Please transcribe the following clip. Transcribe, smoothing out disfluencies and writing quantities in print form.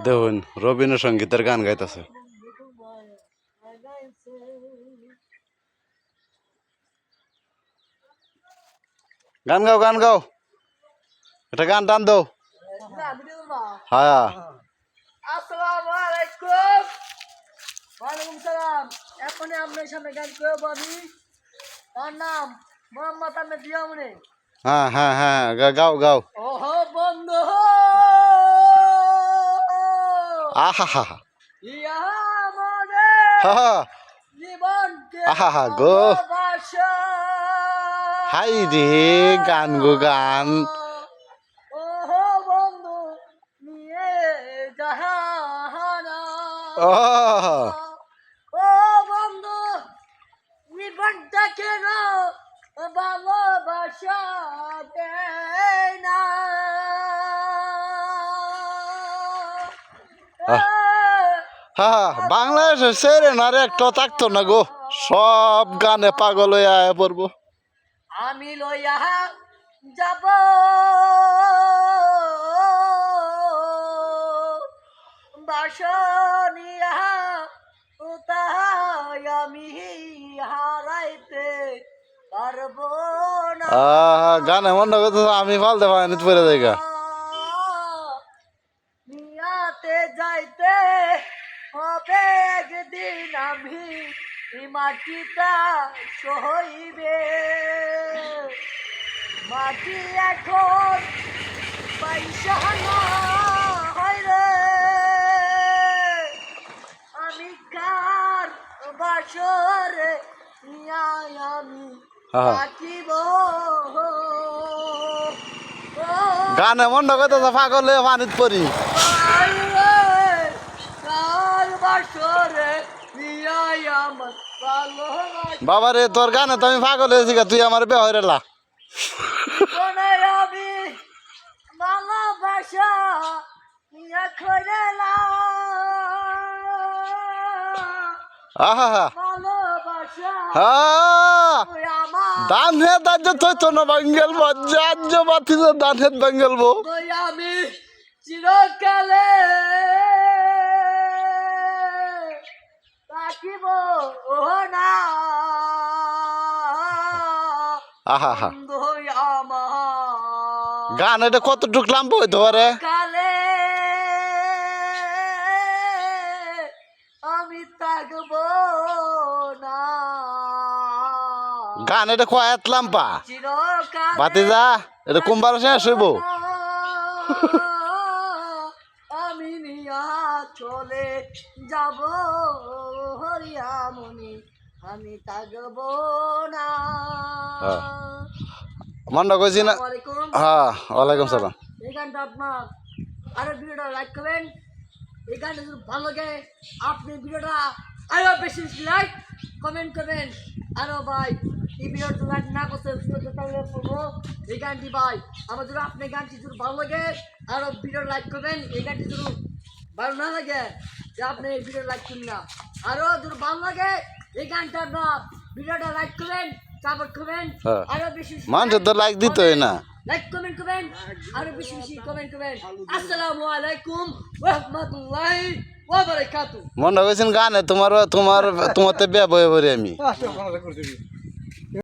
দেখুন রবীন্দ্রসঙ্গীতের গান গাইতেছে। গান গাও গান গাও, এটা গান টান দাও। হ্যাঁ আসসালামু আলাইকুম। ওয়ালাইকুম সালাম। এখনই আপনার সামনে গান করবো আমি। তার নাম মোহাম্মদ আহমেদ জিয়ামুনি। হ্যাঁ হ্যাঁ হ্যাঁ গাও গাও। ওহো বন্ধু আহা হা হা ইয়া মনে হা জীবনকে আহা হা গো, ভালোবাসা। হাই রে গান গো গান। ওহো বন্ধু নিয়ে জাহানা। ও ও বন্ধু জীবনটা কেন ভালোবাসা দেয় না। হ্যাঁ বাংলাদেশের সেরেনার একটা থাকতো না গো, সব গানে পাগল হয়ে আয়া পড়বো। আমি লইয়া যাব বাসনিয়া, তাই আমি হারাইতে পারবো না। গানে মনে করতে আমি ফালতে পারিনি পরে জায়গা। নিয়াতে যাইতে হবে একদিন আমি, মাটিটা সইবে। মাটি এখন পয়সা না হয় রে, আমি কার বাসরে নিয়াই আমি থাকিব। গানে মনে করতে পাগল হয়ে পানিত পড়ি। বাবা রে তোর গানে তো আমি পাগল হয়েছি, তুই আমার বে হইরেলা। আমি ভালোবাসা আহা হা ভালোবাসা দান হে দাজ্য থইতো না বাঙ্গেল বাজ্য বাতি দান হে বাঙ্গেল বো। আমি চিরকালে থাকিব না। আহা হা আমার গান এটা কতটুক লাম্ব হইতে পারে। কালে আমি থাকব না। গান এটা কয়াত লাম্পা চিরকালে বাতি যা, এটা কুম্বার শেষ হইব। আমি নিয়া চলে যাব হরিয়ামনি, আমি থাকব না। মনে করছি না। ওয়ালাইকুম। হ্যাঁ ওয়ালাইকুম সালাম। এই গানটা আপনার আরো ভিডিওটা লাইক করবেন। এই গানটা যদি ভালো লাগে আপনি ভিডিওটা আরো বেশি বেশি লাইক কমেন্ট করবেন। আরো ভাই এই ভিডিওটা লাইক না করতে তাহলে করবো এই গানটি ভাই আমার যদি আপনি গানটি যদি ভালো লাগে আরো ভিডিও লাইক করবেন। এই গানটি যদি ভালো না লাগে যে আপনি এই ভিডিও লাইক করুন না। আরো যদি ভালো লাগে এই গানটা আপনার ভিডিওটা লাইক করবেন, সাপোর্ট করবেন। আরো বেশি মানুষের তো লাইক দিতই না। লাইক কমেন্ট করবেন, আরো বেশি বেশি কমেন্ট করবেন। আসসালামু আলাইকুম ওয়া রাহমাতুল্লাহি ওয়া বারাকাতুহু। মনে করছেন গানে তোমার তোমার তোমাতে বে বয়ে আমি।